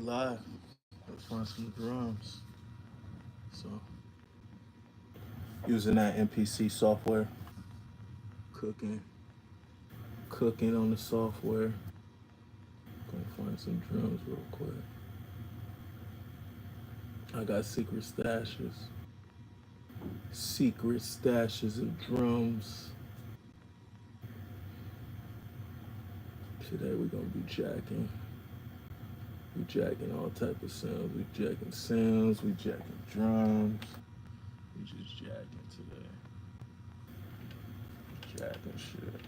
live. Let's find some drums. So, using that MPC software, cooking, cooking on the software. Gonna find some drums real quick. I got secret stashes of drums. Today we're gonna be jacking. We jacking all type of sounds. We jacking sounds. We jacking drums. We just jacking today. Jacking shit.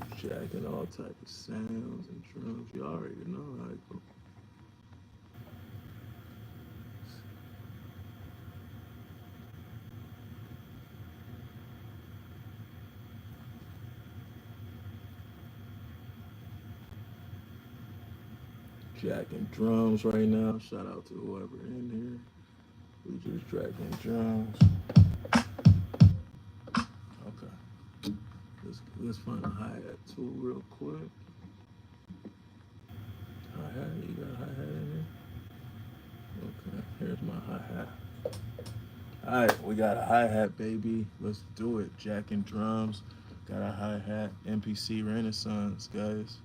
Just jacking all type of sounds and drums. You already know how it goes. Jacking drums right now. Shout out to whoever in here. We just jacking drums. Okay. Let's find a hi-hat tool real quick. Hi-hat, you got a hi-hat in here? Okay, here's my hi-hat. Alright, we got a hi-hat, baby. Let's do it. Jacking drums. Got a hi-hat. MPC Renaissance, guys.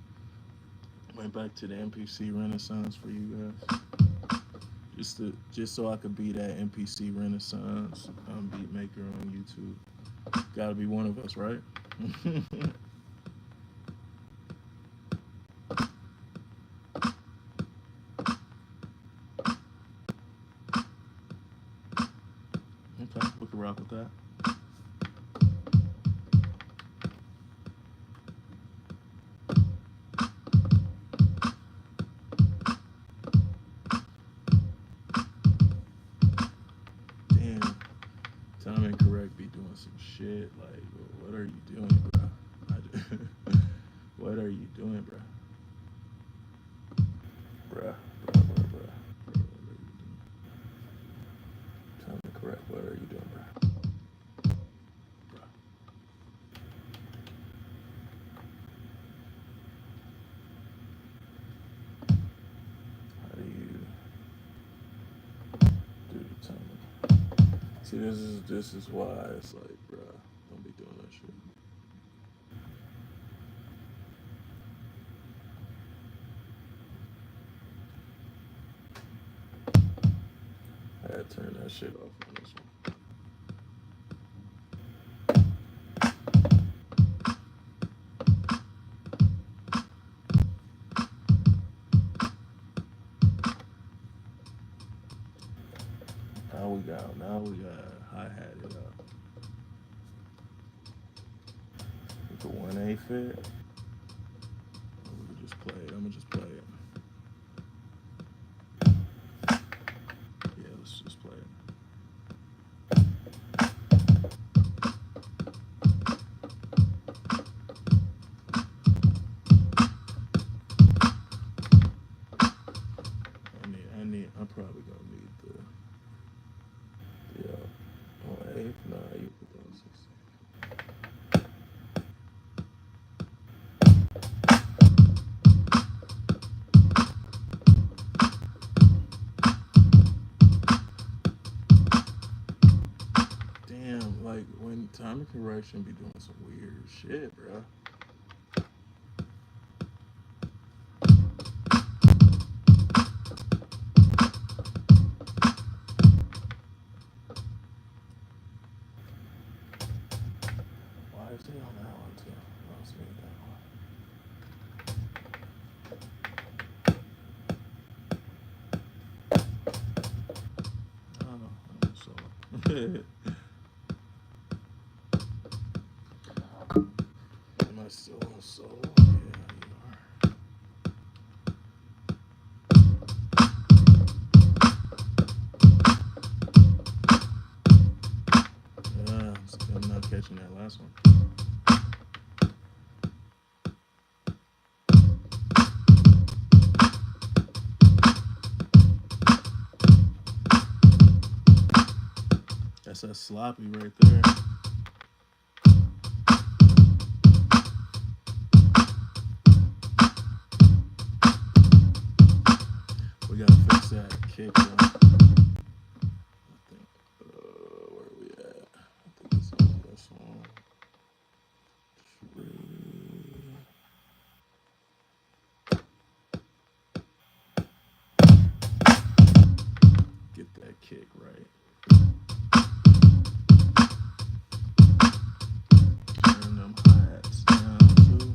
Went back to the MPC Renaissance for you guys. Just so I could be that MPC Renaissance beat maker on YouTube. Gotta be one of us, right? Okay, we can rock with that. Damn, time incorrect be doing some shit. Like, what are you doing, bro? What are you doing, bro? Bruh. What are you doing? Time incorrect. What are you doing, bro? Bruh. How do you do the timing? See, this is why it's like, bruh, don't be doing that shit. I had to turn that shit off on this one. Now we got hi-hat it up. With the 1A fit. We can just play it. I'ma just play it. Yeah, let's just play it. I'm probably gonna need the 1A. Nah, you put that on 16. Damn, like when timing correction be doing some weird shit, bro. Why is he on that one too? Let's make that one. I don't know. I'm solo. Am I still on solo? Yeah, you are. Yeah, I'm not catching that last one. That's that sloppy right there. We gotta fix that kick, bro. I think. Where are we at? I think it's on this one. Get that kick right. Turn them hi-hats down too.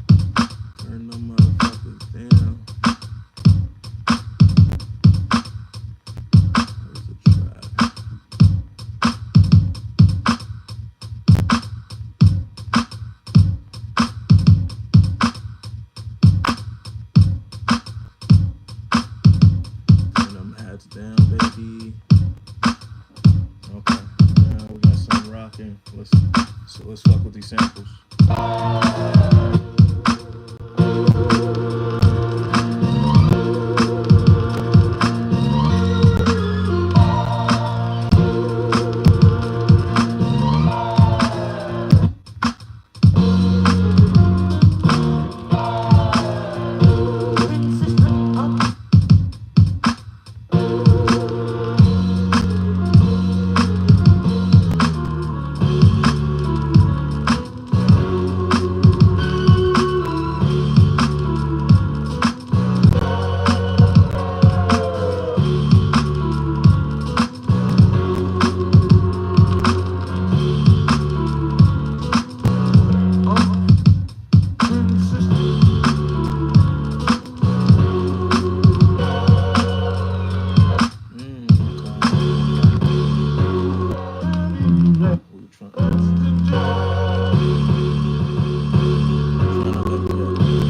Turn them motherfuckers down. There's a track. Turn them hats down, baby. Okay. Now we got some rocking. Let's fuck with these samples.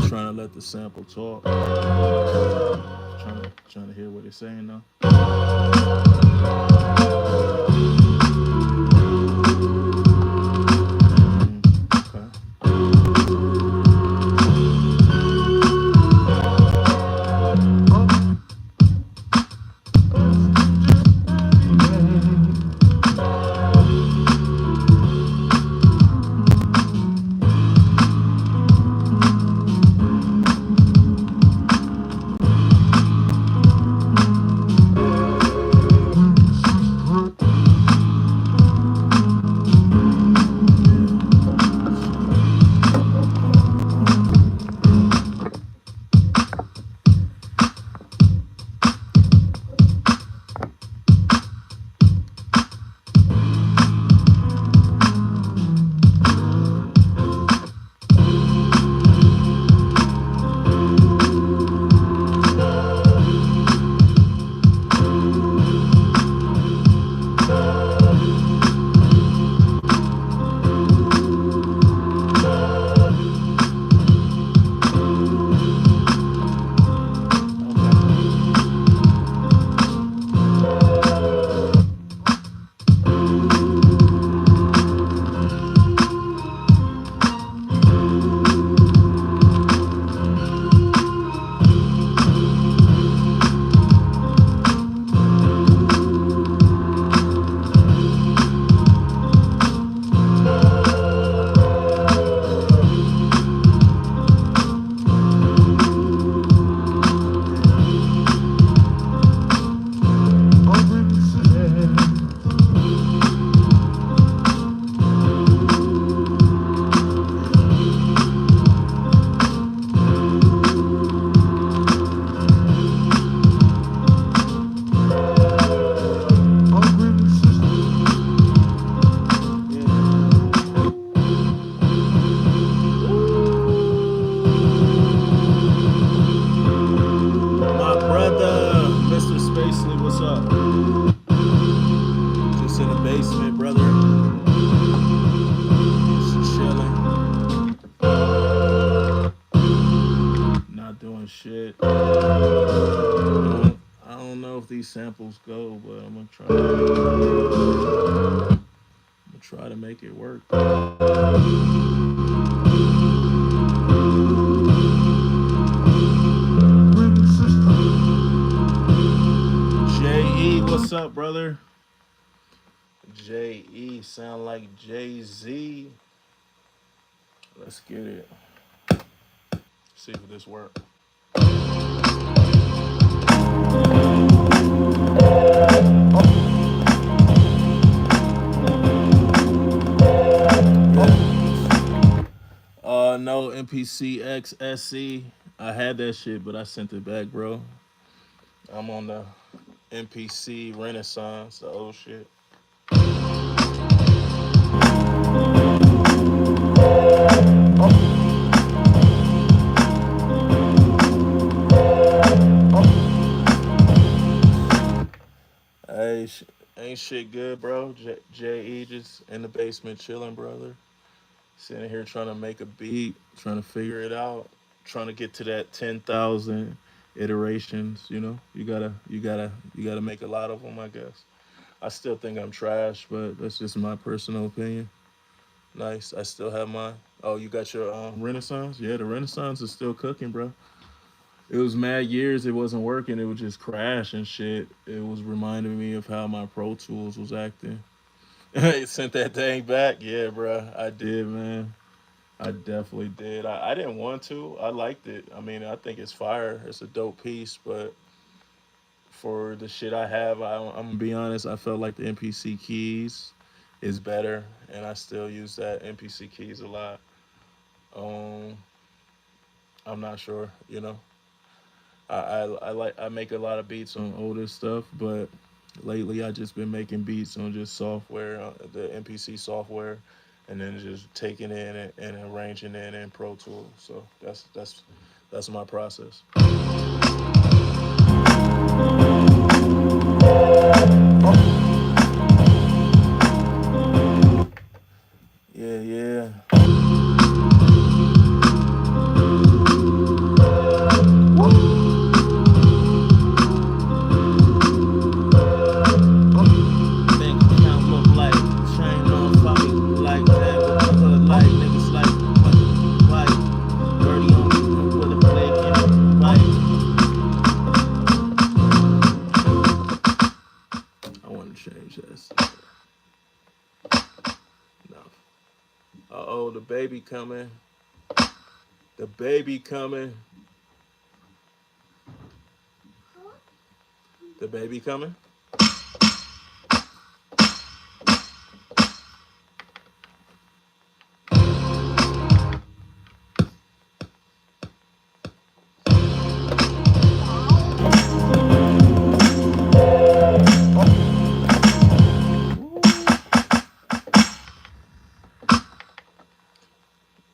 Trying to let the sample talk. Trying to hear what it's saying now. What's up? Just in the basement, brother. Just chilling. Not doing shit. I don't know if these samples go, but I'm gonna try to make it work. J.E., what's up, brother? J.E. sound like Jay-Z. Let's get it. See if this works. know MPC XSC. I had that shit, but I sent it back, bro. I'm on the MPC Renaissance, the old shit. Hey, ain't shit good, bro. J.E. just in the basement chilling, brother. Sitting here trying to make a beat, trying to figure it out, trying to get to that 10,000 iterations. You gotta make a lot of them, I guess. I still think I'm trash, but that's just my personal opinion. Nice. I still have mine. Oh, you got your Renaissance? Yeah, the Renaissance is still cooking, bro. It was mad years it wasn't working. It would just crash and shit. It was reminding me of how my Pro Tools was acting. It sent that thing back. Yeah, bro. I did, man. I definitely did. I didn't want to. I liked it. I mean, I think it's fire. It's a dope piece, but for the shit I have, I'm gonna be honest. I felt like the MPC keys is better, and I still use that MPC keys a lot. Um, I'm not sure. I make a lot of beats on older stuff, but lately I just been making beats on just software, the MPC software, and then just taking it and arranging it in Pro Tools. So that's my process. Yeah, yeah. Bank account look like chain on fight like that with the hood like niggas like what like dirty on me with a flick in it like I want to change this. No. Uh oh, the baby coming. The baby coming. The baby coming.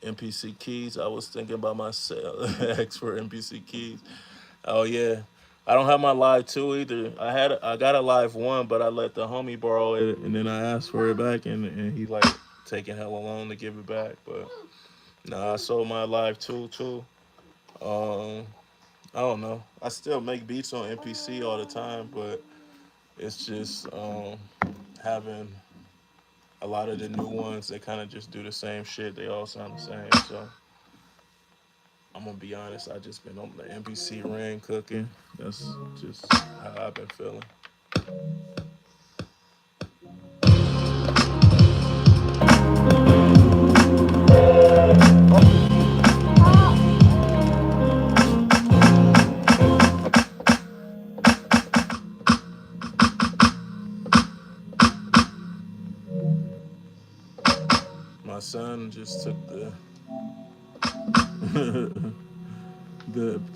MPC keys. I was thinking about myself. X for MPC keys. Oh yeah. I don't have my live two either. I got a live one, but I let the homie borrow it, and then I asked for it back, and he like taking hella long to give it back. But nah, I sold my live two too. Um, I don't know. I still make beats on MPC all the time, but it's just having a lot of the new ones. They kind of just do the same shit. They all sound the same. So I'm gonna be honest. I just been on the MPC ring cooking. That's just how I've been feeling. My son just took the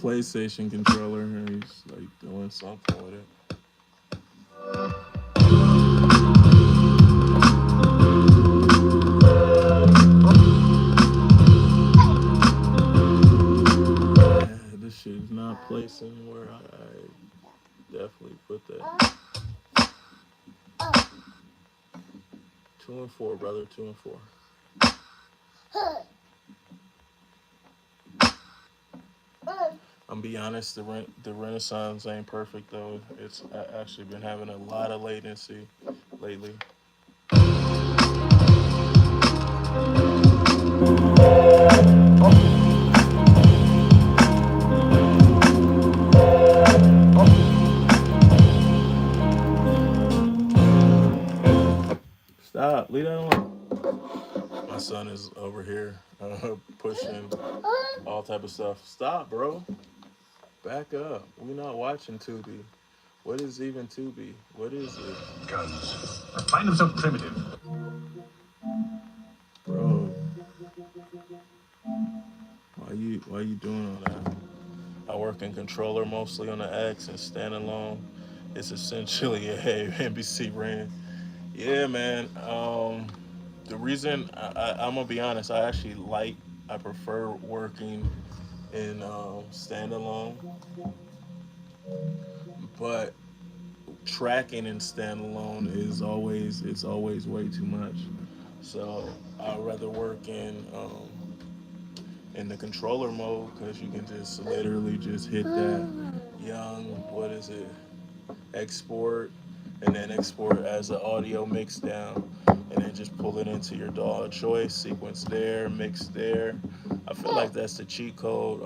PlayStation controller and he's like doing something with it. Yeah, this shit is not placed anywhere. I definitely put that. 2 and 4, brother. 2 and 4. I'm be honest. The Renaissance ain't perfect though. It's actually been having a lot of latency lately. Stop. Leave that alone. My son is over here pushing all type of stuff. Stop, bro. Back up. We're not watching Tubi. What is even Tubi? What is it? Because I find them so primitive. Bro. Why you doing all that? I work in controller mostly on the X and standalone. It's essentially a NBC brand. Yeah, man. The reason I'm gonna be honest, I prefer working in standalone, but tracking in standalone it's always way too much. So I'd rather work in the controller mode because you can just literally just hit that young what is it export and then export as an audio mix down and then just pull it into your DAW of choice, sequence there, mix there. I feel like that's the cheat code.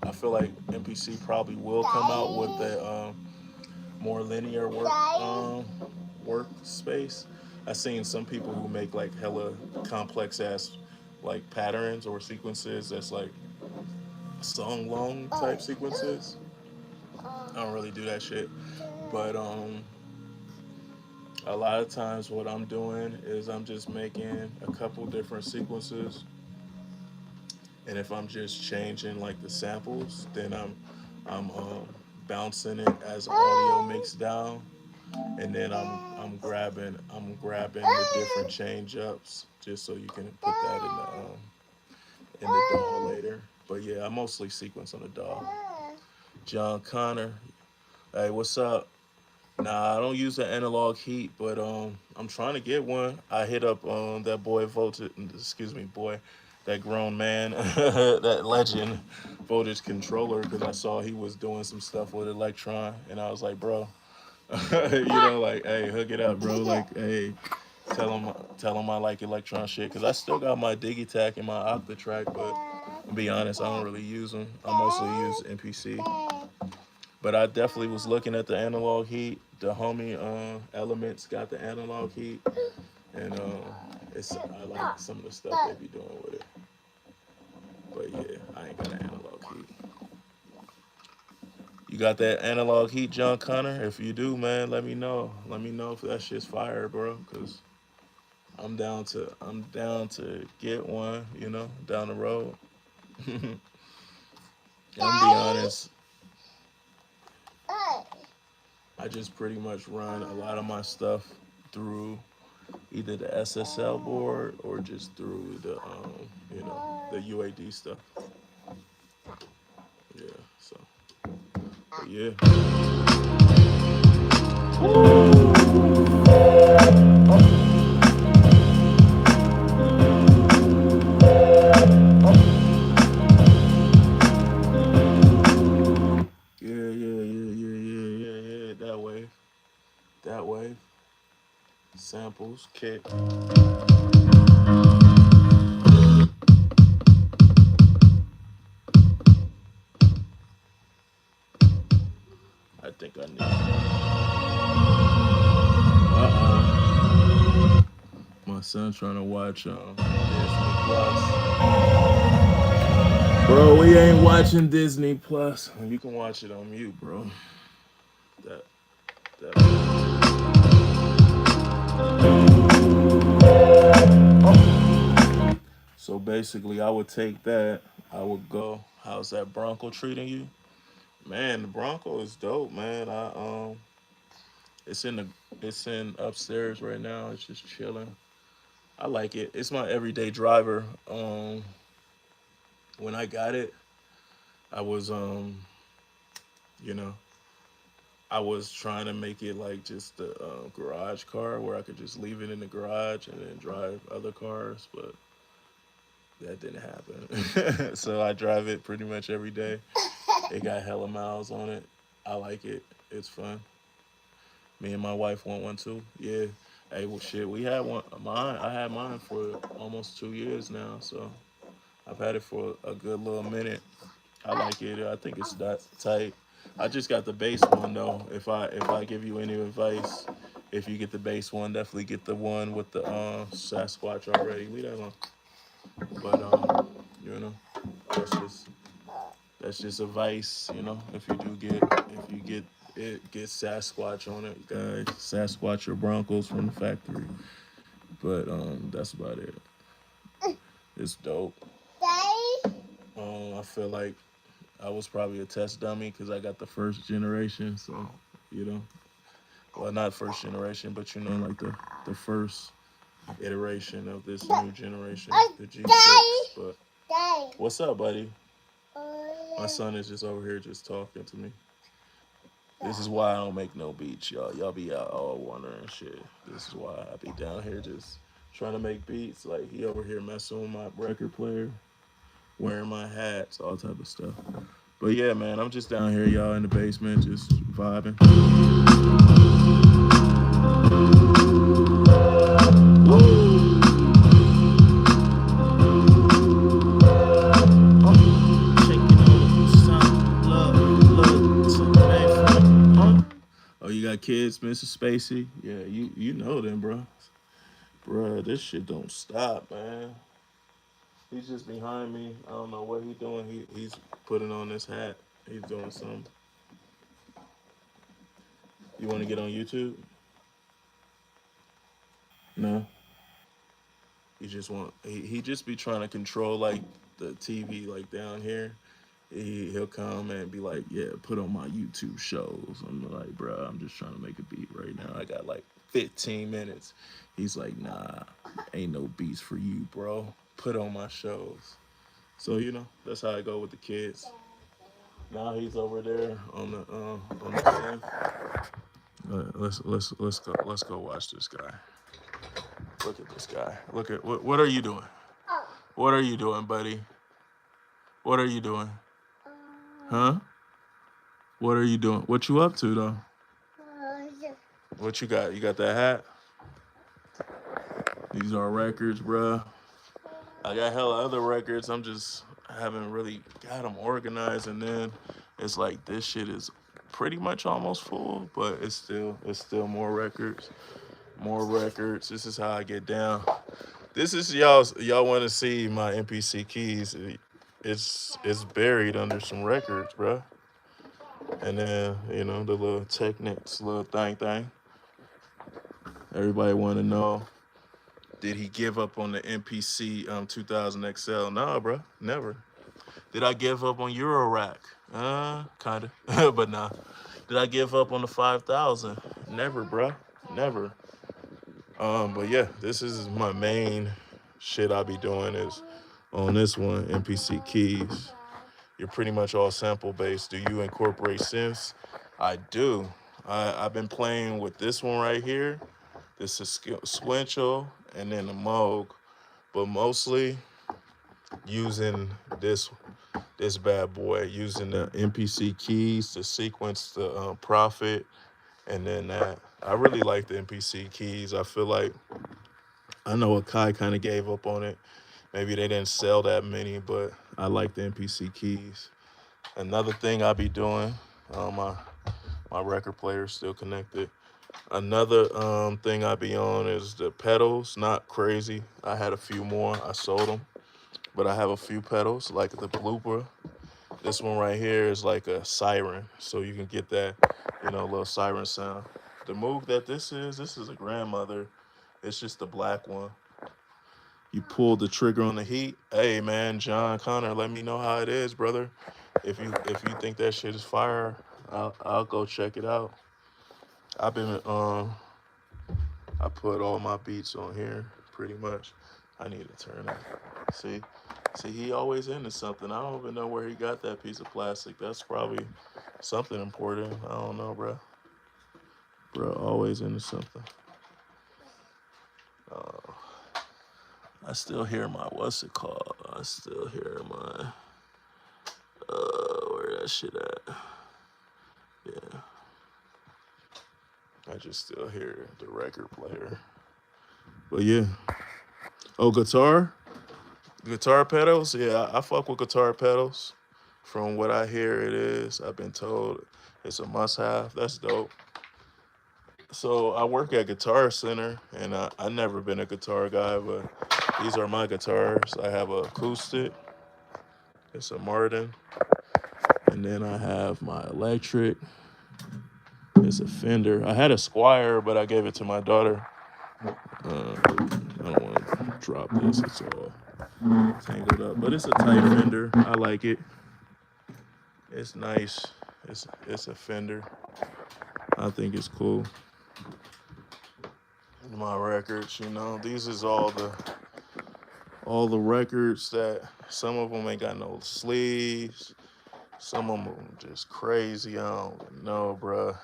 I feel like MPC probably will come out with the more linear workspace. I've seen some people who make like hella complex ass like patterns or sequences that's like song long type sequences. I don't really do that shit. But a lot of times what I'm doing is I'm just making a couple different sequences, and if I'm just changing like the samples, then I'm bouncing it as audio mix down, and then I'm grabbing the different change ups just so you can put that in the DAW later. But yeah, I mostly sequence on the DAW. John Connor, hey, what's up? Nah, I don't use the analog heat, but I'm trying to get one. I hit up that boy voltage, excuse me, boy, that grown man, that legend voltage controller, because I saw he was doing some stuff with Electron, and I was like, bro, like, hey, hook it up, bro. Like, hey, tell him I like Electron shit, because I still got my Digitac and my Octatrack, but to be honest, I don't really use them. I mostly use MPC. But I definitely was looking at the analog heat. The homie Elements got the analog heat, and I like some of the stuff they be doing with it. But yeah, I ain't got an analog heat. You got that analog heat, John Connor? If you do, man, let me know. Let me know if that shit's fire, bro. Cause I'm down to get one. Down the road. I'm gonna be honest. I just pretty much run a lot of my stuff through either the SSL board or just through the UAD stuff. Yeah. So, but yeah. Yeah, yeah, yeah, yeah, yeah, yeah, yeah. That way, that way. Samples, kick. I think I need. Uh-oh. My son trying to watch Disney Plus. Bro, we ain't watching Disney Plus. You can watch it on mute, bro. That that. So basically, I would take that. I would go. How's that Bronco treating you? Man, the Bronco is dope, man. It's in the, it's in upstairs right now. It's just chilling. I like it. It's my everyday driver. When I got it, I was you know, I was trying to make it like just a garage car where I could just leave it in the garage and then drive other cars, but that didn't happen. So I drive it pretty much every day. It got hella miles on it. I like it. It's fun. Me and my wife want one too. Yeah. Hey, well, shit, we had one. Mine. I had mine for almost 2 years now, so I've had it for a good little minute. I like it. I think it's that tight. I just got the base one though. If I give you any advice, if you get the base one, definitely get the one with the Sasquatch already. Leave that alone. But you know, that's just that's just advice. If you get it, get Sasquatch on it, guys. Sasquatch or Broncos from the factory. But that's about it. It's dope. feel like I was probably a test dummy because I got the first generation. So, you know, well, not first generation, but like the first iteration of this new generation, the G6. But what's up, buddy? My son is just over here just talking to me. This is why I don't make no beats, y'all. Y'all be out all wondering shit. This is why I be down here just trying to make beats. Like he over here messing with my record player, wearing my hats, all type of stuff. But yeah, man, I'm just down here, y'all, in the basement, just vibing. Oh, you got kids, Mr. Spacey? Yeah, you know them, bro. Bruh, this shit don't stop, man. He's just behind me. I don't know what he's doing. He's putting on this hat. He's doing something. You want to get on YouTube? No. He just be trying to control like the TV like down here. He'll come and be like, yeah, put on my YouTube shows. I'm like, bro, I'm just trying to make a beat right now. I got like 15 minutes. He's like, nah, ain't no beats for you, bro. Put on my shows. So that's how I go with the kids. Now he's over there on the stand. Let's go watch this guy. Look at this guy. Look at what are you doing? What are you doing, buddy? What are you doing? Huh? What are you doing? What you up to though? What you got? You got that hat? These are records, bruh. I got hella other records. I'm just haven't really got them organized, and then it's like this shit is pretty much almost full, but it's still more records, more records. This is how I get down. This is y'all want to see my MPC keys. It's buried under some records, bruh. And then the little Technics, little thing. Everybody want to know, did he give up on the MPC 2000 XL? Nah, bro, never. Did I give up on Eurorack? Kinda, but nah. Did I give up on the 5000? Never, bro, never. But yeah, this is my main shit I be doing is on this one, MPC keys. You're pretty much all sample based. Do you incorporate synths? I do. I've been playing with this one right here. This is sequential and then the Moog, but mostly using this bad boy, using the MPC keys to sequence the Prophet, and then that. I really like the MPC keys. I feel like I know Akai kind of gave up on it. Maybe they didn't sell that many, but I like the MPC keys. Another thing I be doing, my record player still connected. Another thing I be on is the pedals. Not crazy. I had a few more. I sold them, but I have a few pedals like the blooper. This one right here is like a siren, so you can get that, little siren sound. The Moog that this is a grandmother. It's just the black one. You pull the trigger on the heat. Hey man, John Connor, let me know how it is, brother. If you think that shit is fire, I'll go check it out. I've been I put all my beats on here pretty much. I need to turn it. See, he always into something. I don't even know where he got that piece of plastic. That's probably something important. I don't know, bro. Bro, always into something. Uh, I still hear my what's it called? I still hear my where that shit at? Yeah, I just still hear the record player. But yeah. Oh, guitar pedals. Yeah, I fuck with guitar pedals. From what I hear, it is. I've been told it's a must-have. That's dope. So I work at Guitar Center, and I never been a guitar guy, but these are my guitars. I have a acoustic. It's a Martin, and then I have my electric. It's a Fender. I had a Squire, but I gave it to my daughter. I don't want to drop this. It's all. tangled up. But it's a tight fender. I like it. It's nice. It's a fender. I think it's cool. My records, these is all the records that some of them ain't got no sleeves. Some of them just crazy. I don't know, bruh.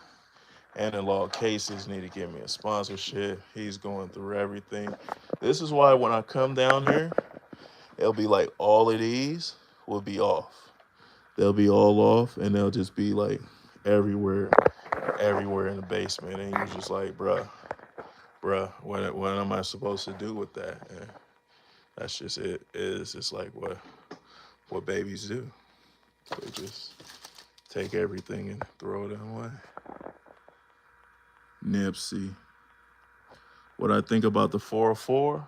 Analog Cases need to give me a sponsorship. He's going through everything. This is why when I come down here, it'll be like all of these will be off. They'll be all off, and they'll just be like everywhere, everywhere in the basement. And you're just like, bruh, what am I supposed to do with that? And that's just it. It's just like what babies do. They just take everything and throw it away. Nipsey. What I think about the 404?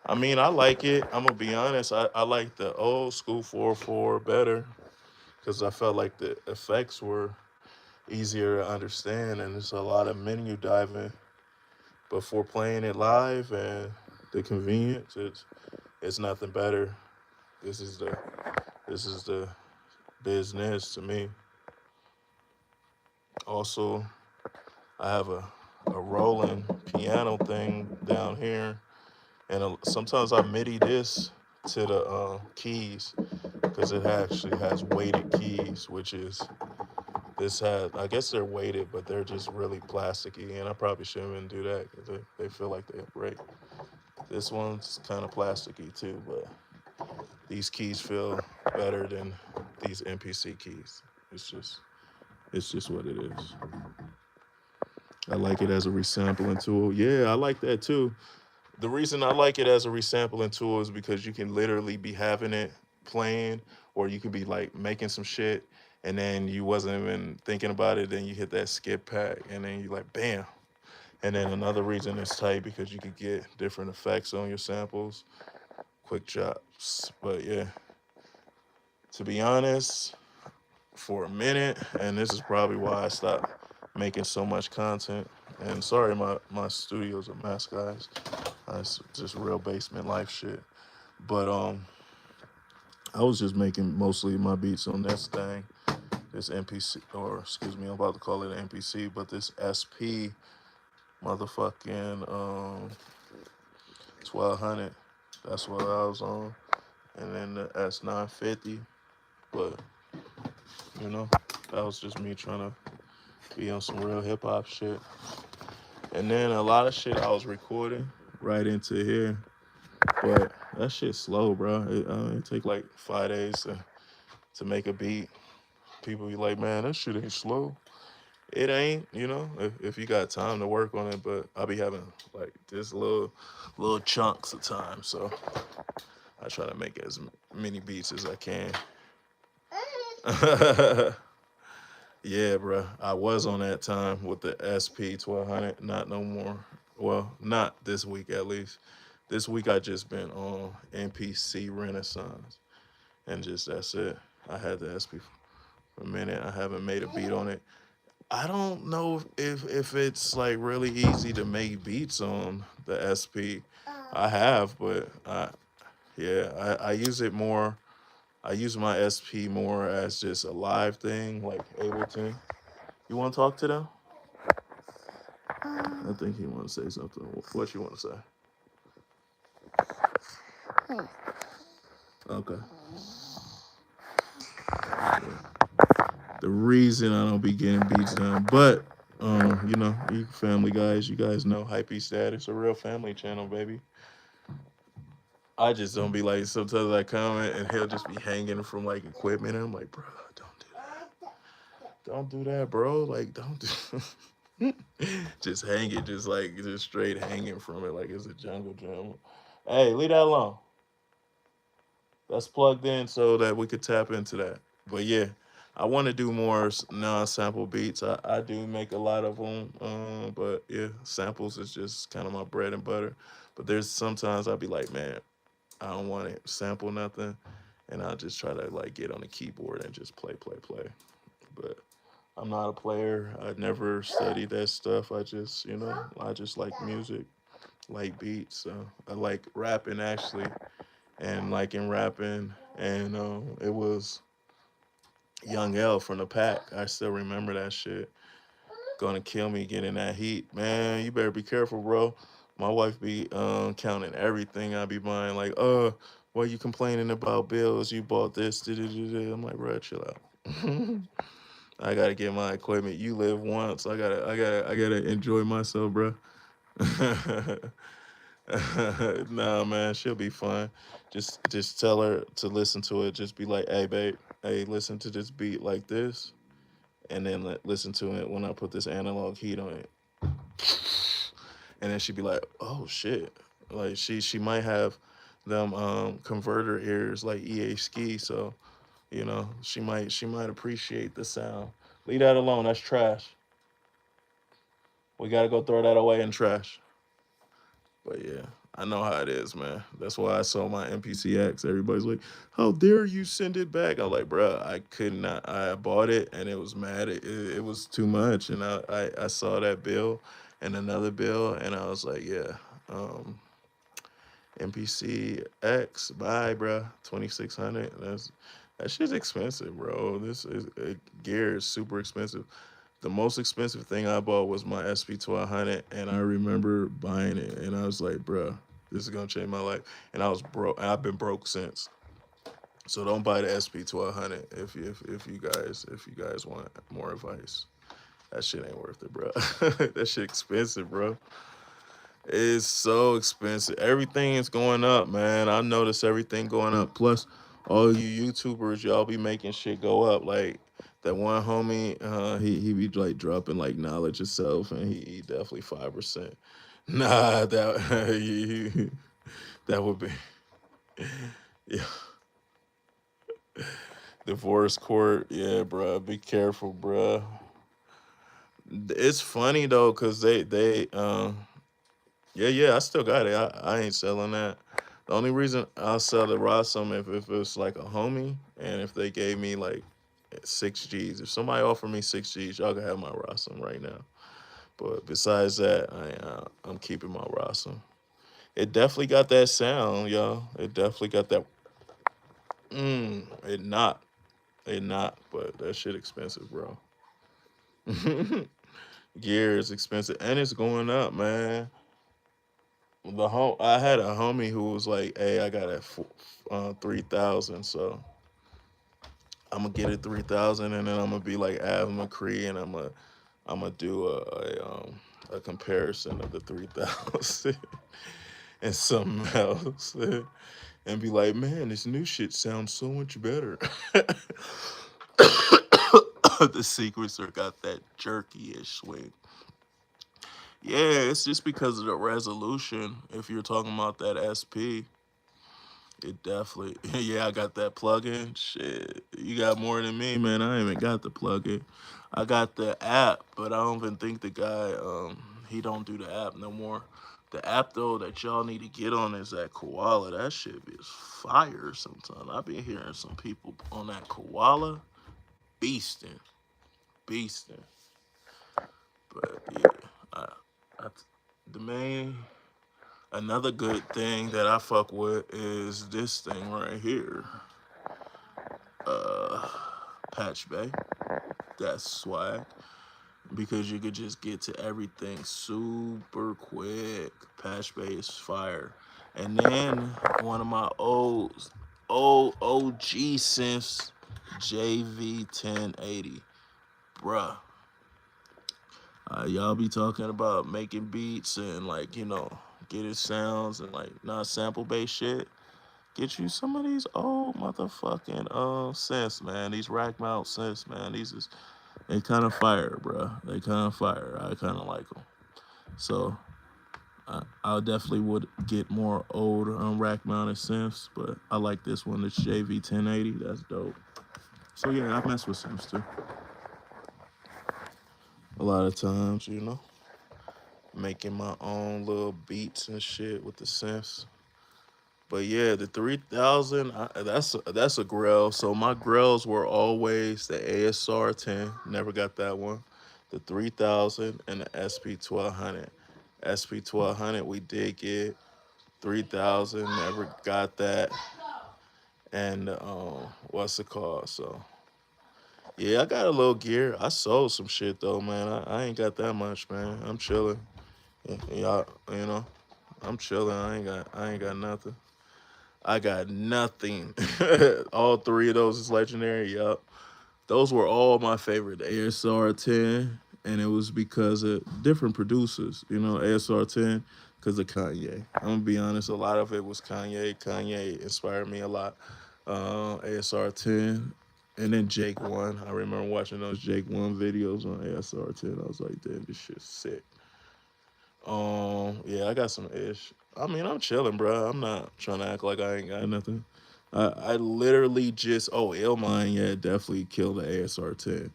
I mean, I like it. I'm gonna be honest. I like the old school 404 better because I felt like the effects were easier to understand and there's a lot of menu diving. But for playing it live and the convenience, it's nothing better. This is the this is the business to me. Also, I have a rolling piano thing down here, and sometimes I MIDI this to the keys because it actually has weighted keys, which is this had I guess they're weighted, but they're just really plasticky, and I probably shouldn't even do that because they feel like they break. This one's kind of plasticky too, but these keys feel better than these MPC keys. It's just it's just what it is. I like it as a resampling tool. Yeah, I like that too. The reason I like it as a resampling tool is because you can literally be having it playing, or you could be like making some shit, and then you wasn't even thinking about it. Then you hit that skip pack, and then you like bam. And then another reason it's tight because you could get different effects on your samples, quick chops. But yeah, to be honest, for a minute, and this is probably why I stopped making so much content. And sorry, my studio's a mess, guys. It's just real basement life shit. But I was just making mostly my beats on this thing, this MPC, or excuse me, I'm about to call it an MPC, but this SP motherfucking 1200. That's what I was on, and then the S950. But you know, that was just me trying to be on some real hip hop shit. And then a lot of shit I was recording right into here. But that shit's slow, bro. It take like 5 days to make a beat. People be like, man, that shit ain't slow. It ain't, if you got time to work on it. But I be having like this little chunks of time, so I try to make as many beats as I can. Yeah, bro. I was on that time with the SP 1200. Not no more. Well, not this week at least. This week I just been on NPC Renaissance, and just that's it. I had the SP for a minute. I haven't made a beat on it. I don't know if it's like really easy to make beats on the SP. I have, but I use it more. I use my SP more as just a live thing, like Ableton. You want to talk to them? I think he want to say something. What you want to say? Okay. The reason I don't be getting beats done, but you family guys, you guys know Hypebeast Dad. It's a real family channel, baby. I just don't be like sometimes I comment and he'll just be hanging from like equipment. And I'm like, bro, don't do that. Don't do that, bro. Like, don't do. Just hang it, just straight hanging from it, like it's a jungle gym. Hey, leave that alone. That's plugged in so that we could tap into that. But yeah, I want to do more non-sample beats. I do make a lot of them, but yeah, samples is just kind of my bread and butter. But there's sometimes I'll be like, man, I don't want to sample nothing, and I'll just try to like get on the keyboard and just play, play, play. But I'm not a player. I never studied that stuff. I just like music, like beats. So I like rapping actually, and liking rapping, and it was Young L from the Pack. I still remember that shit. Gonna kill me getting that heat, man. You better be careful, bro. My wife be counting everything I be buying. Like, why you complaining about bills? You bought this. Da-da-da-da." I'm like, bro, chill out. I gotta get my equipment. You live once. I gotta enjoy myself, bro. Nah, man, she'll be fine. Just tell her to listen to it. Just be like, hey, babe, hey, listen to this beat like this, and then listen to it when I put this analog heat on it, and then she'd be like, oh shit, like she might have them converter ears like EA Ski, so she might appreciate the sound. Leave that alone. That's trash. We gotta go throw that away in trash. But yeah, I know how it is, man. That's why I sold my MPCX. Everybody's like, "How dare you send it back?" I'm like, "Bruh, I could not. I bought it and it was mad. It was too much." And I saw that bill and another bill, and I was like, "Yeah, um, MPCX, bye, bruh. 2600. That shit's expensive, bro. Gear is super expensive. The most expensive thing I bought was my SP1200, and I remember buying it, and I was like, "Bruh, this is gonna change my life." And I was broke. I've been broke since. So don't buy the SP1200 if you guys want more advice. That shit ain't worth it, bro. That shit expensive, bro. It's so expensive. Everything is going up, man. I noticed everything going up. Plus, all you YouTubers, y'all be making shit go up. Like that one homie, he be like dropping like knowledge itself, and he definitely 5%. Nah, that would be yeah. Divorce court, yeah, bruh. Be careful, bruh. It's funny though, cause yeah, I still got it. I ain't selling that. The only reason I'll sell the Rossum if it's like a homie and if they gave me like 6 G's. If somebody offered me 6 G's, y'all can have my Rossum right now. But besides that, I'm keeping my Rossum. It definitely got that sound, y'all. It definitely got that. It not, it not. But that shit expensive, bro. Gear is expensive and it's going up, man. I had a homie who was like, "Hey, I got it 3,000, so I'm gonna get it 3,000, and then I'm gonna be like Av McCree, and I'm gonna do a comparison of the 3,000 and something else, and be like, man, this new shit sounds so much better." The sequencer got that jerky-ish swing. Yeah, it's just because of the resolution. If you're talking about that SP, it definitely. Yeah, I got that plugin. Shit, you got more than me, man. I ain't even got the plugin. I got the app, but I don't even think the guy he don't do the app no more. The app though that y'all need to get on is that Koala. That shit is fire. Sometimes I be hearing some people on that Koala beasting, beasting. But yeah, I the main another good thing that I fuck with is this thing right here. Uh, Patch Bay. That's swag because you could just get to everything super quick. Patch Bay is fire. And then one of my old OG synths, JV 1080, bruh. Y'all be talking about making beats and like getting sounds and like not sample based shit. Get you some of these old motherfucking synths, man. These rack mount synths, man. These is they kind of fire, bro. They kind of fire. I kind of like them. So I definitely would get more old rack mounted synths, but I like this one. It's JV 1080. That's dope. So yeah, I mess with synths too. A lot of times, making my own little beats and shit with the synths. But yeah, the 3,000, that's a grill. So my grills were always the ASR 10, never got that one. The 3,000 and the SP 1200. SP 1200 we did get 3,000, never got that. and what's it called? So yeah, I got a little gear. I sold some shit though, man. I ain't got that much, man. I'm chilling. Yeah, y'all, I'm chilling. I ain't got nothing. I got nothing. All three of those is legendary. Yup. Those were all my favorite. The ASR 10, and it was because of different producers. ASR 10 because of Kanye. I'm gonna be honest. A lot of it was Kanye. Kanye inspired me a lot. ASR 10, and then Jake One. I remember watching those Jake One videos on ASR 10. I was like, damn, this shit's sick. Yeah, I got some ish. I mean, I'm chilling, bro. I'm not trying to act like I ain't got nothing. I literally just Illmind, yeah, definitely killed the ASR 10.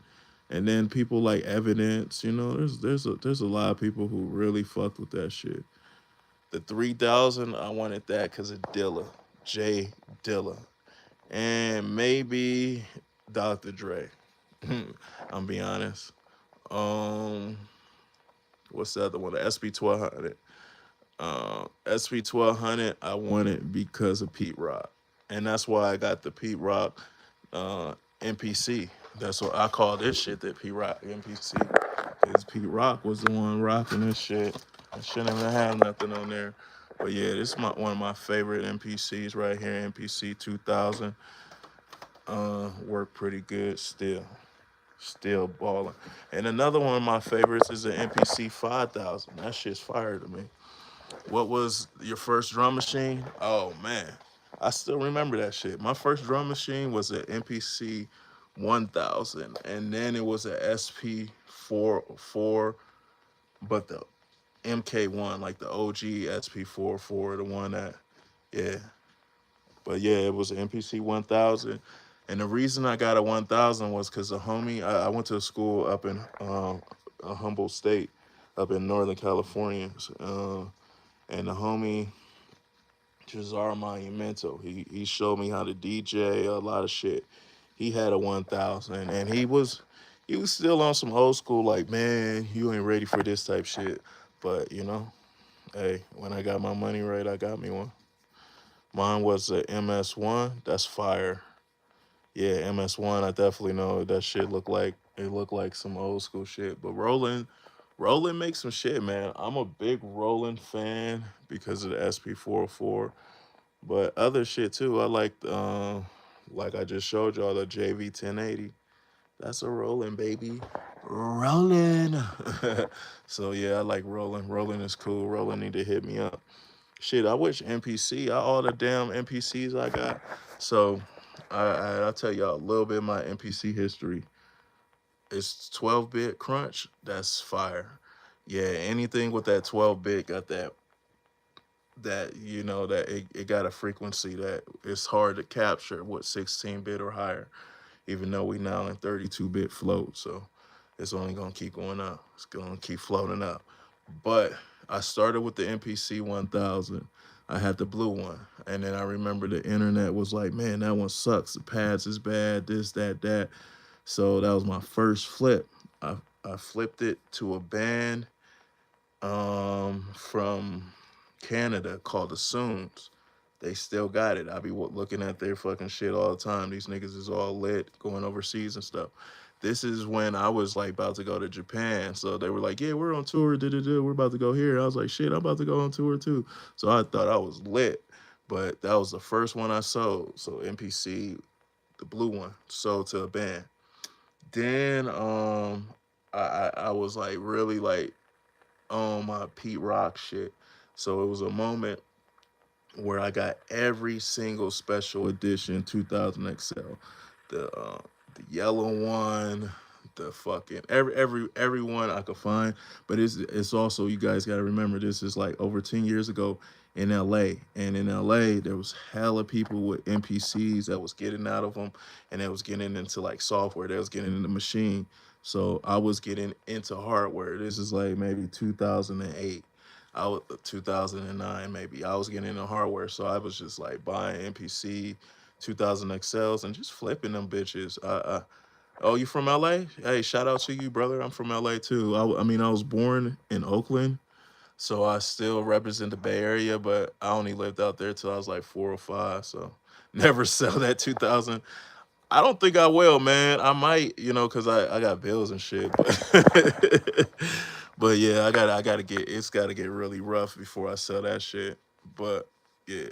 And then people like Evidence, there's a lot of people who really fucked with that shit. The 3000, I wanted that because of Dilla, Jay Dilla, and maybe Dr. Dre. I'm be honest. Um, what's the other one? The SP 1200. SP 1200, I want it because of Pete Rock, and that's why I got the Pete Rock NPC. That's what I call this shit, the Pete Rock NPC, because Pete Rock was the one rocking this shit. I shouldn't even have nothing on there, but yeah, this is one of my favorite NPCs right here. NPC 2000 work pretty good still balling. And another one of my favorites is the NPC 5000. That shit's fire to me. What was your first drum machine? Oh man, I still remember that shit. My first drum machine was an MPC 1000, and then it was a SP 404, but the MK1, like the OG SP 404, the one that, yeah. But yeah, it was an MPC 1000. And the reason I got a 1000 was because a homie, I went to a school up in a humble state up in Northern California. And the homie Jazar Monumento. He showed me how to DJ a lot of shit. He had a 1000, and he was still on some old school like, man, you ain't ready for this type shit. But hey, when I got my money right, I got me one. Mine was a MS1. That's fire. Yeah, MS1. I definitely know what that shit looked like. It looked like some old school shit. But Roland makes some shit, man. I'm a big Roland fan because of the SP404. But other shit too, I like I just showed y'all, the JV 1080. That's a rolling, baby. Rolling. So yeah, I like rolling. Rolling is cool. Rolling need to hit me up. Shit, I wish NPC, all the damn NPCs I got. So I'll tell y'all a little bit of my NPC history. It's 12-bit crunch. That's fire. Yeah, anything with that 12-bit got that it got a frequency that it's hard to capture with 16-bit or higher, even though we now in 32-bit float. So it's only gonna keep going up. It's gonna keep floating up. But I started with the MPC 1000. I had the blue one, and then I remember the internet was like, man, that one sucks. The pads is bad. This, that, that. So that was my first flip. I flipped it to a band from Canada called the Soons. They still got it. I be looking at their fucking shit all the time. These niggas is all lit, going overseas and stuff. This is when I was like about to go to Japan. So they were like, yeah, we're on tour. We're about to go here. I was like, shit, I'm about to go on tour too. So I thought I was lit. But that was the first one I sold. So NPC, the blue one, sold to a band. Then I was like really like on my Pete Rock shit. So it was a moment where I got every single special edition 2000 XL, the yellow one, the fucking every one I could find. But it's also, you guys got to remember, this is like over 10 years ago in LA, and in LA there was hella people with NPCs that was getting out of them, and they was getting into like software, they was getting into machine. So I was getting into hardware. This is like maybe 2008. I was 2009 maybe. I was getting into hardware, so I was just like buying NPC 2000 XLs and just flipping them bitches. Oh, you from LA? Hey, shout out to you, brother. I'm from LA too. I mean, I was born in Oakland, so I still represent the Bay Area, but I only lived out there till I was like 4 or 5. So never sell that 2000. I don't think I will, man. I might, because I got bills and shit. But but yeah, I gotta get it's gotta get really rough before I sell that shit. But yeah,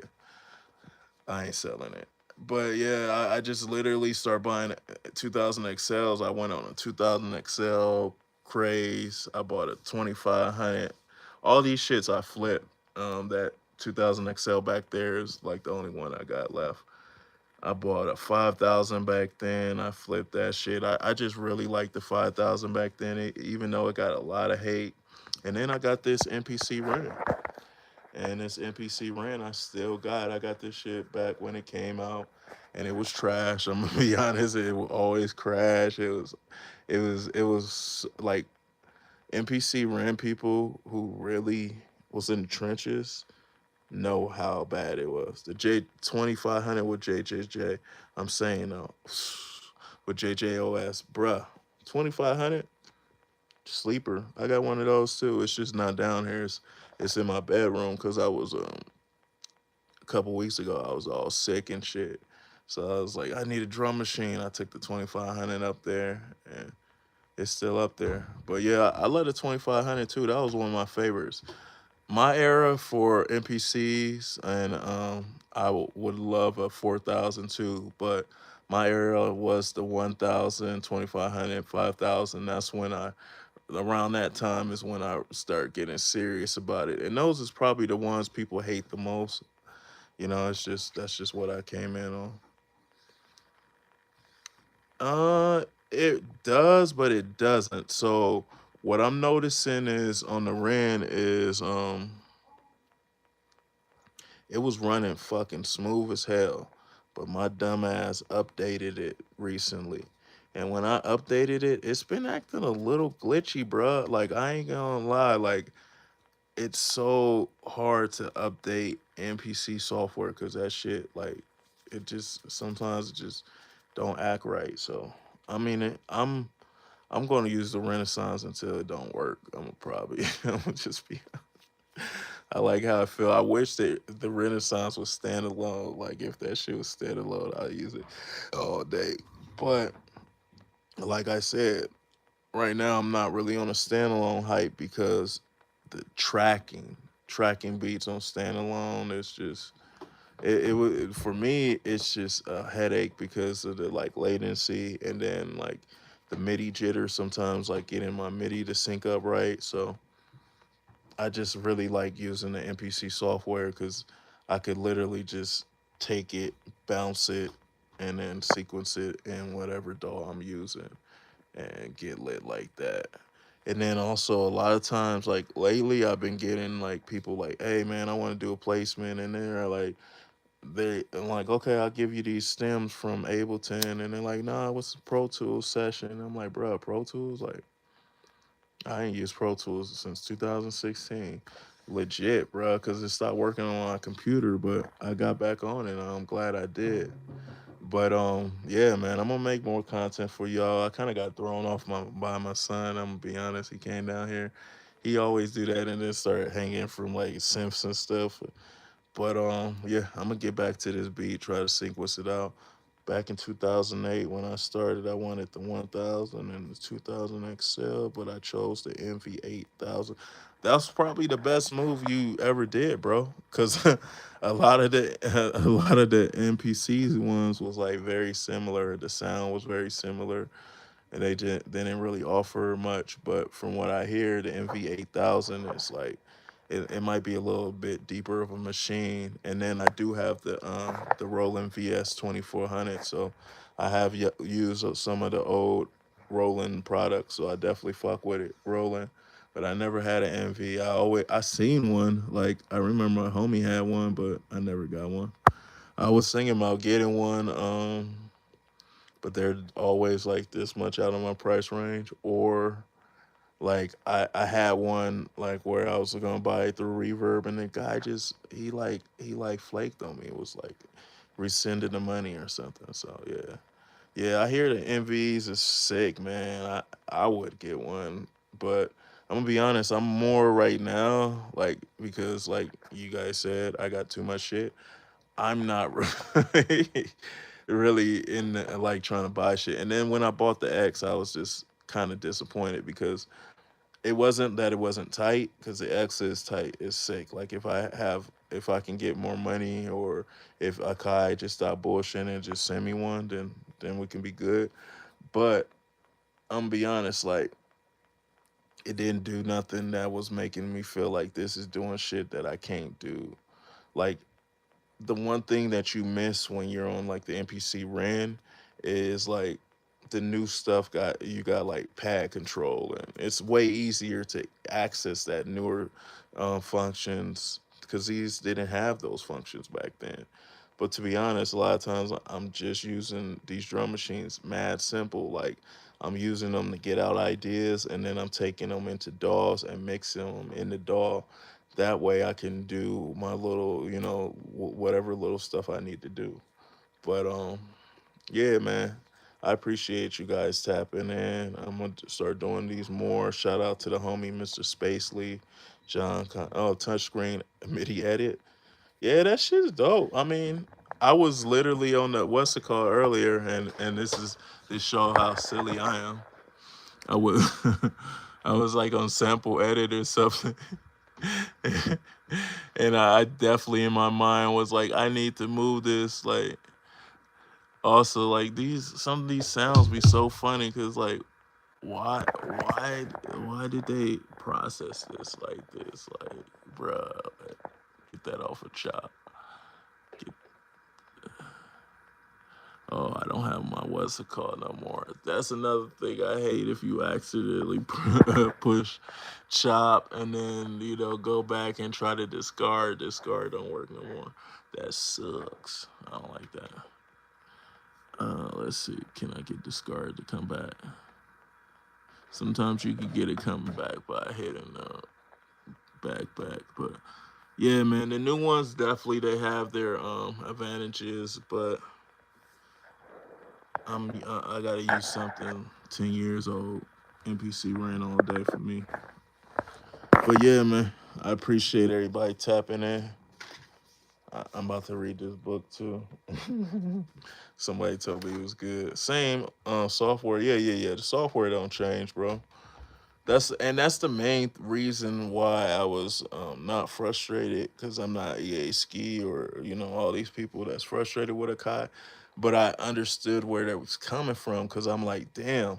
I ain't selling it. But yeah, I just literally start buying 2000 XLs. I went on a 2000 XL craze. I bought a 2500. All these shits I flipped. That 2000 XL back there is like the only one I got left. I bought a 5000 back then. I flipped that shit. I just really liked the 5000 back then, even though it got a lot of hate. And then I got this NPC rent. And this NPC rent I still got. I got this shit back when it came out. And it was trash. I'm gonna be honest, it would always crash. It was like NPC rent people who really was in the trenches know how bad it was. The J 2500 with JJJ, I'm saying with JJOS, bruh, 2500 sleeper. I got one of those too. It's just not down here. It's in my bedroom because I was a couple weeks ago. I was all sick and shit. So I was like, I need a drum machine. I took the 2500 up there, and it's still up there. But yeah, I love the 2500 too. That was one of my favorites. My era for NPCs, and would love a 4002, but my era was the 1000, 2500, 5000. That's when around that time is when I start getting serious about it. And those is probably the ones people hate the most. That's just what I came in on. It does, but it doesn't. So what I'm noticing is on the RAN is it was running fucking smooth as hell, but my dumbass updated it recently. And when I updated it, it's been acting a little glitchy, bruh. Like, I ain't gonna lie. Like, it's so hard to update NPC software because that shit, like, it just sometimes it just don't act right. So, I mean, I'm going to use the Renaissance until it don't work. I'm gonna probably I'm gonna just be I like how I feel. I wish that the Renaissance was standalone. Like if that shit was standalone, I'd use it all day. But like I said, right now I'm not really on a standalone hype because the tracking beats on standalone is just for me it's just a headache because of the like latency and then like the MIDI jitter sometimes like getting my MIDI to sync up right. So I just really like using the MPC software because I could literally just take it, bounce it, and then sequence it in whatever DAW I'm using and get lit like that. And then also a lot of times, like lately, I've been getting like people like, "Hey man, I want to do a placement," and they're like, I'm like, "Okay, I'll give you these stems from Ableton," and they're like, "Nah, what's the Pro Tools session?" And I'm like, "Bro, Pro Tools, like." I ain't used Pro Tools since 2016. Legit, bro, because it stopped working on my computer, but I got back on it. And I'm glad I did. But yeah, man, I'm gonna make more content for y'all. I kind of got thrown off by my son. I'm gonna be honest. He came down here. He always do that and then started hanging from like Simpson stuff. But yeah, I'm gonna get back to this beat, try to sequence it out. Back in 2008, when I started, I wanted the 1000 and the 2000 XL, but I chose the Envy 8000. That's probably the best move you ever did, bro. Cause a lot of the NPCs ones was like very similar. The sound was very similar and they didn't really offer much. But from what I hear, the MV8000 is like it might be a little bit deeper of a machine. And then I do have the Roland VS 2400, so I have used some of the old Roland products, so I definitely fuck with it, Roland. But I never had an MV. I seen one. Like I remember my homie had one, but I never got one. I was thinking about getting one. But they're always like this much out of my price range. Or like I had one like where I was gonna buy it through Reverb, and the guy just he like flaked on me. It was like rescinded the money or something. So yeah, yeah. I hear the MVs is sick, man. I would get one, but I'm gonna be honest. I'm more right now, like because like you guys said, I got too much shit. I'm not really, really like trying to buy shit. And then when I bought the X, I was just kind of disappointed because it wasn't that it wasn't tight, because the X is tight. It's sick. Like if I can get more money, or if Akai just stop bullshitting and just send me one, then we can be good. But I'm gonna be honest, like it didn't do nothing that was making me feel like this is doing shit that I can't do. Like the one thing that you miss when you're on like the NPC ran is like the new stuff got you got like pad control, and it's way easier to access that newer functions because these didn't have those functions back then. But to be honest, a lot of times I'm just using these drum machines mad simple. Like I'm using them to get out ideas, and then I'm taking them into DAWs and mixing them in the DAW. That way I can do my little, whatever little stuff I need to do. But yeah, man, I appreciate you guys tapping in. I'm gonna start doing these more. Shout out to the homie Mr. Spacely, oh, touchscreen MIDI edit. Yeah, that shit is dope. I mean, I was literally on the what's it called earlier, and this show how silly I am. I was I was like on sample edit or something, and I definitely in my mind was like, I need to move this. Like, also like these some of these sounds be so funny because like why did they process this like this? Like, bruh, get that off a chop. Get, oh, I don't have my what's it called no more. That's another thing I hate, if you accidentally push chop and then go back and try to discard. Discard don't work no more. That sucks. I don't like that. Let's see. Can I get discard to come back? Sometimes you can get it coming back by hitting back. But yeah, man, the new ones definitely they have their advantages, but I gotta use something 10 years old. NPC ran all day for me. But yeah, man, I appreciate everybody tapping in. I'm about to read this book too. Somebody told me it was good. Same software. Yeah. The software don't change, bro. That's the main reason why I was not frustrated, because I'm not EA Ski or all these people that's frustrated with Akai, but I understood where that was coming from, because I'm like, damn,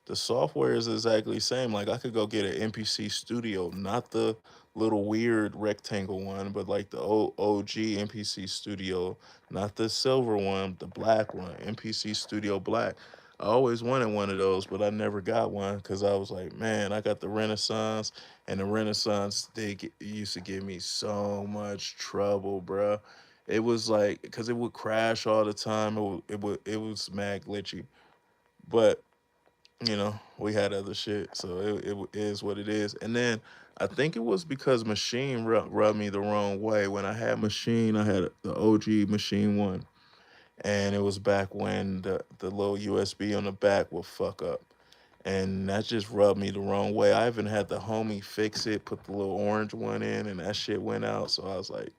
the software is exactly the same. Like I could go get an NPC Studio, not the little weird rectangle one, but like the OG NPC Studio, not the silver one, the black one, NPC Studio Black. I always wanted one of those, but I never got one because I was like, man, I got the Renaissance, and the Renaissance used to give me so much trouble, bruh. It was like because it would crash all the time. It was mad glitchy, but we had other shit, so it is what it is. And then I think it was because Machine rubbed me the wrong way. When I had Machine, I had the OG Machine one, and it was back when the little USB on the back would fuck up, and that just rubbed me the wrong way. I even had the homie fix it, put the little orange one in, and that shit went out. So I was like,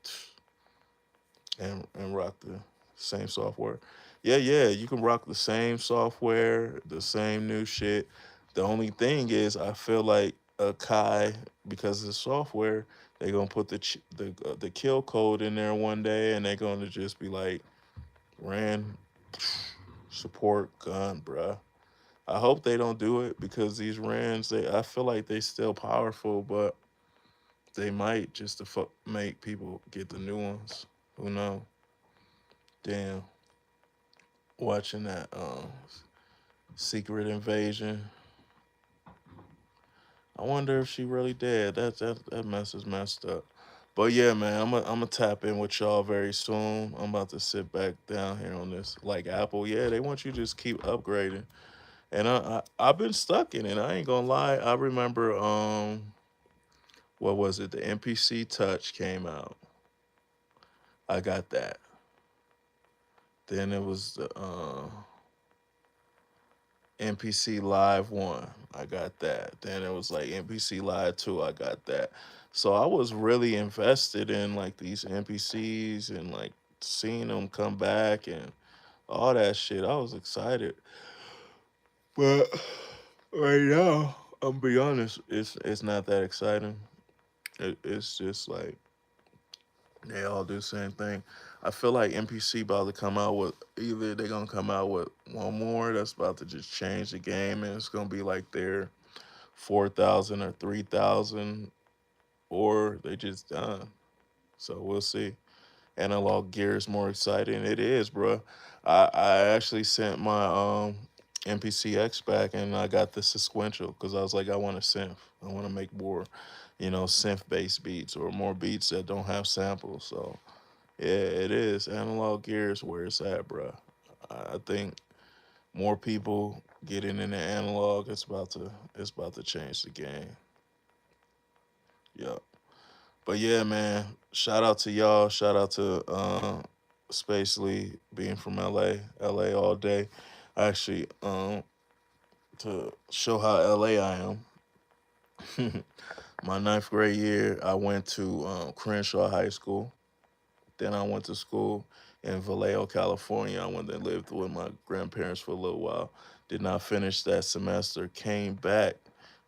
and rock the same software. Yeah, you can rock the same software, the same new shit. The only thing is, I feel like Kai, because of the software, they're gonna put the kill code in there one day, and they're gonna just be like, ran support gun, bruh. I hope they don't do it, because these rans, I feel like they still powerful, but they might just to make people get the new ones. Who know? Damn. Watching that Secret Invasion. I wonder if she really dead. That mess is messed up. But yeah, man, I'm gonna tap in with y'all very soon. I'm about to sit back down here on this. Like Apple, yeah, they want you to just keep upgrading. And I've been stuck in it. I ain't gonna lie. I remember what was it? The NPC Touch came out. I got that. Then it was the NPC Live 1. I got that. Then it was like NPC Live 2. I got that. So I was really invested in like these NPCs and like seeing them come back and all that shit. I was excited. But right now, I'm be honest, it's not that exciting. It's just like they all do the same thing. I feel like NPC about to come out with either they're gonna come out with one more that's about to just change the game and it's gonna be like their 4,000 or 3,000, or they just done. So we'll see. Analog gear is more exciting. It is, bro. I actually sent my MPCX back and I got the sequential because I was like, I want a synth. I want to make more, synth based beats or more beats that don't have samples. So yeah, it is. Analog gear is where it's at, bro. I think more people getting into analog. It's about to change the game. Yeah. But yeah, man. Shout out to y'all. Shout out to Spacely being from LA. LA all day. Actually, to show how LA I am. My ninth grade year, I went to Crenshaw High School. Then I went to school in Vallejo, California. I went and lived with my grandparents for a little while. Did not finish that semester. Came back,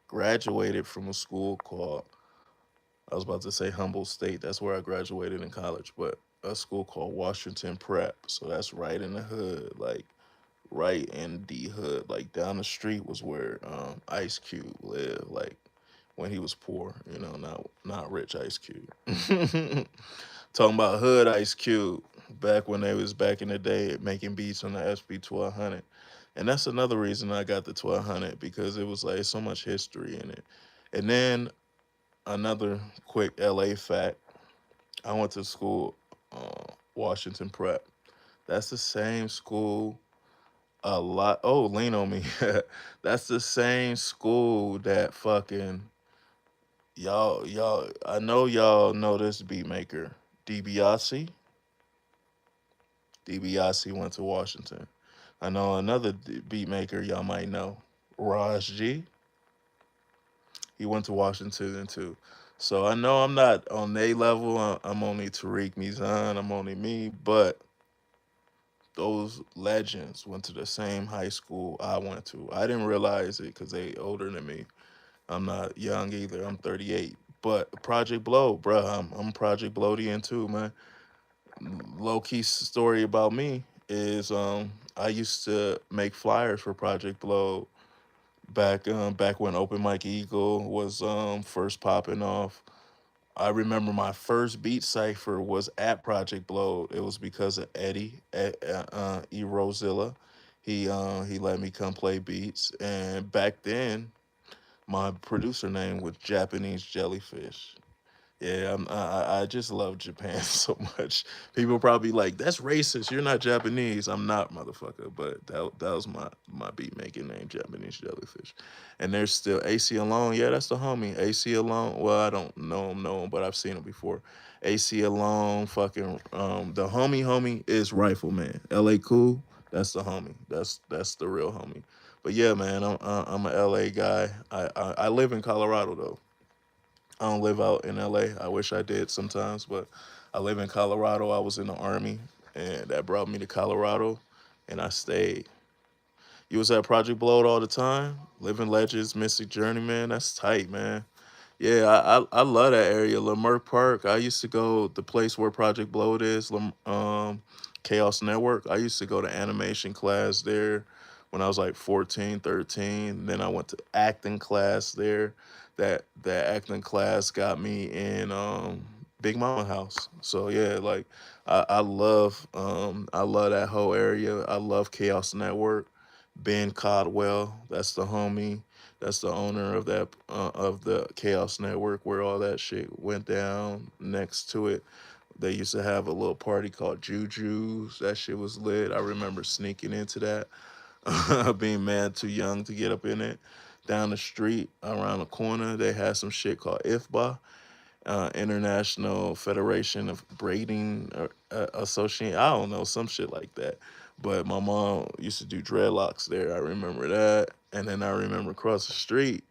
graduated from a school called, I was about to say Humboldt State. That's where I graduated in college, but a school called Washington Prep. So that's right in the hood, like right in the hood. Like down the street was where Ice Cube lived. Like when he was poor, not rich Ice Cube. Talking about hood Ice Cube back when they was back in the day making beats on the SP 1200. And that's another reason I got the 1200 because it was like so much history in it. And then another quick LA fact: I went to school, Washington Prep. That's the same school. A lot. Oh, lean on me. That's the same school that fucking y'all. I know y'all know this beat maker, DiBiase. DiBiase went to Washington. I know another beat maker y'all might know, Raj G. He went to Washington too. So I know I'm not on they level. I'm only Tariq Mizan. I'm only me. But those legends went to the same high school I went to. I didn't realize it because they older than me. I'm not young either. I'm 38. But Project Blow, bruh, I'm Project Blowdian too, man. Low key story about me is I used to make flyers for Project Blow back when Open Mike Eagle was first popping off. I remember my first beat cipher was at Project Blow. It was because of Eddie, E Rosilla. He let me come play beats, and back then my producer name was Japanese Jellyfish. Yeah, I just love Japan so much. People probably like that's racist. You're not Japanese. I'm not, motherfucker. But that was my beat making name, Japanese Jellyfish. And there's still AC Alone. Yeah, that's the homie. AC Alone. Well, I don't know him, but I've seen him before. AC Alone. Fucking the homie is Rifleman. L.A. Cool. That's the homie. That's the real homie. But yeah, man, I'm a LA guy. I live in Colorado though. I don't live out in LA. I wish I did sometimes, but I live in Colorado. I was in the army, and that brought me to Colorado, and I stayed. You was at Project Blowed all the time. Living Legends, Mystic Journeyman. That's tight, man. Yeah, I love that area. Leimert Park. I used to go the place where Project Blowed is. Chaos Network. I used to go to animation class there when I was like 14, 13. Then I went to acting class there. That acting class got me in Big Mama House. So yeah, like I love that whole area. I love Chaos Network. Ben Codwell, that's the homie. That's the owner of the Chaos Network where all that shit went down. Next to it, they used to have a little party called Juju's. That shit was lit. I remember sneaking into that, being mad too young to get up in it. Down the street, around the corner, they had some shit called IFBA, International Federation of Braiding Association. I don't know, some shit like that. But my mom used to do dreadlocks there. I remember that. And then I remember across the street.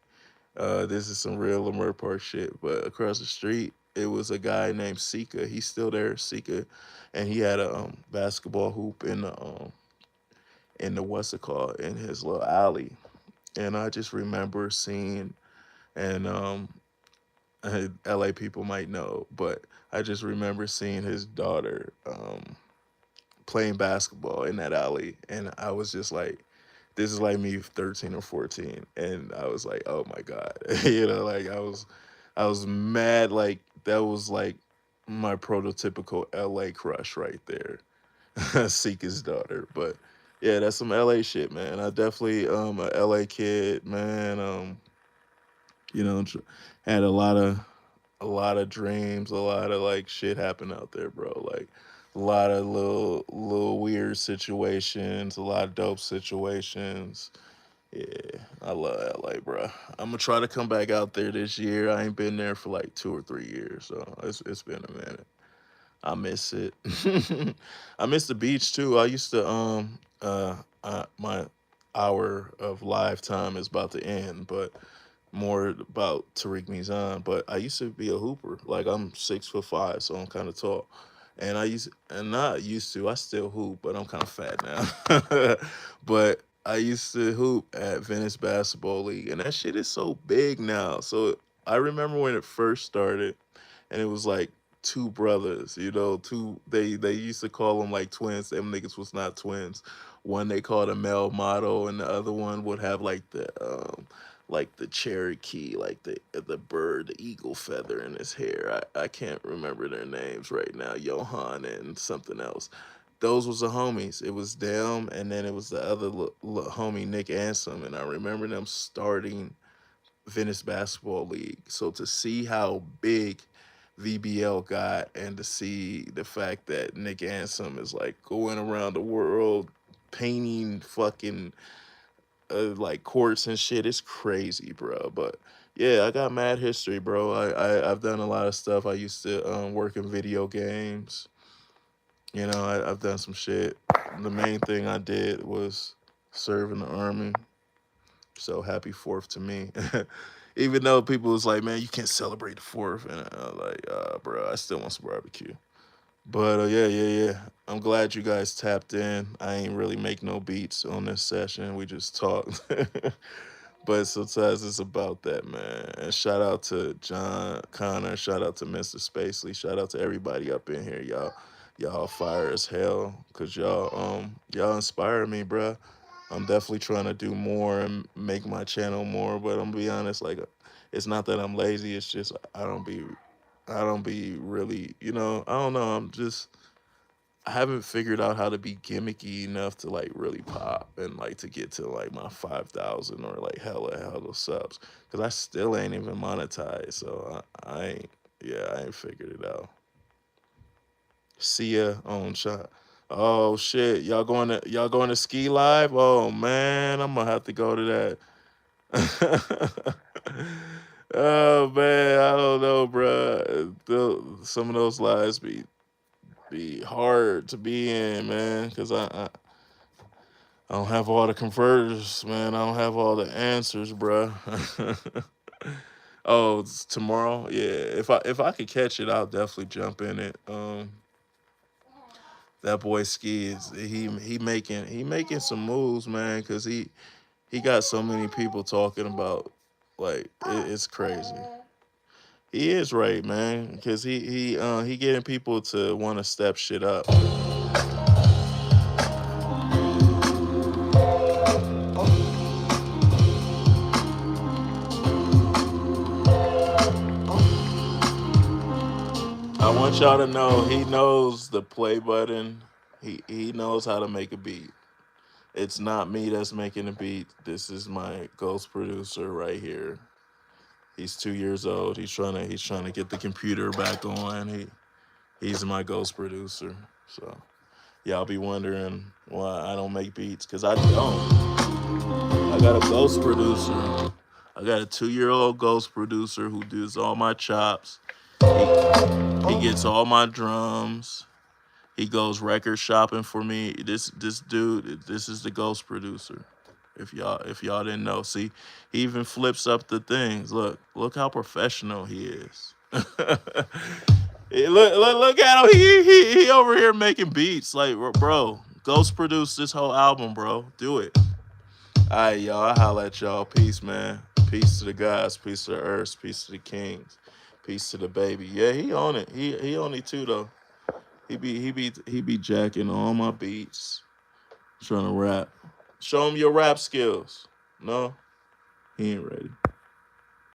This is some real Lamar Park shit. But across the street, it was a guy named Sika. He's still there, Sika, and he had a basketball hoop in the what's it called in his little alley. And I just remember seeing and LA people might know, but I just remember seeing his daughter playing basketball in that alley, and I was just like, this is like me 13 or 14, and I was like, oh my god, like I was mad, like that was like my prototypical LA crush right there. Seek his daughter, but yeah, that's some LA shit, man. I definitely a LA kid, man. You know, had a lot of dreams, a lot of like shit happen out there, bro. Like a lot of little weird situations, a lot of dope situations. Yeah, I love LA, bro. I'm gonna try to come back out there this year. I ain't been there for like 2 or 3 years, so it's been a minute. I miss it. I miss the beach too. I used to my hour of live time is about to end, but more about Tariq Mizan, but I used to be a hooper. Like I'm 6'5", so I'm kind of tall. And I used and not used to. I still hoop, but I'm kind of fat now. But I used to hoop at Venice Basketball League, and that shit is so big now. So I remember when it first started, and it was like two brothers. Two they used to call them like twins. Them niggas was not twins. One they called a male model, and the other one would have like the Cherokee, like the bird, the eagle feather in his hair. I can't remember their names right now. Johan and something else. Those was the homies. It was them, and then it was the other homie Nick Ansom, and I remember them starting Venice Basketball League. So to see how big VBL got, and to see the fact that Nick Ansom is like going around the world painting fucking like courts and shit. It's crazy, bro. But yeah, I got mad history, bro. I've done a lot of stuff. I used to work in video games. I've done some shit. The main thing I did was serve in the army. So happy Fourth to me. Even though people was like, man, you can't celebrate the Fourth, and I was like, bro, I still want some barbecue. But yeah. I'm glad you guys tapped in. I ain't really make no beats on this session. We just talked. But sometimes it's about that, man. And shout out to John Connor. Shout out to Mr. Spacely. Shout out to everybody up in here, y'all. Y'all fire as hell, cause y'all inspire me, bruh. I'm definitely trying to do more and make my channel more. But I'm gonna be honest, like it's not that I'm lazy. It's just I don't be really, I don't know. I haven't figured out how to be gimmicky enough to like really pop and like to get to like my 5,000 or like hella subs, because I still ain't even monetized. So I ain't, yeah, I ain't figured it out. See ya on shot. Oh shit, y'all going to ski live? Oh man, I'm gonna have to go to that. Oh man, I don't know, bruh. Some of those lives be hard to be in, man, because I don't have all the converters, man. I don't have all the answers, bruh. Oh, it's tomorrow? Yeah. If I could catch it, I'll definitely jump in it. That boy Ski is he making some moves, man, because he got so many people talking about, like it's crazy. He is right, man, because he getting people to want to step shit up. I want y'all to know he knows the play button. He knows how to make a beat. It's not me that's making the beat. This is my ghost producer right here. He's 2 years old. He's trying to get the computer back on. He's my ghost producer. So y'all be wondering why I don't make beats, because I don't. I got a ghost producer. I got a 2 year old ghost producer who does all my chops. He gets all my drums. He goes record shopping for me. This dude, this is the ghost producer. If y'all didn't know, see, he even flips up the things. Look how professional he is. Look at him. He over here making beats. Like, bro, Ghost produced this whole album, bro. Do it. All right, y'all. I holla at y'all. Peace, man. Peace to the guys. Peace to the earth. Peace to the kings. Peace to the baby. Yeah, he on it. He on it too though. He be jacking all my beats, trying to rap. Show him your rap skills. No, he ain't ready.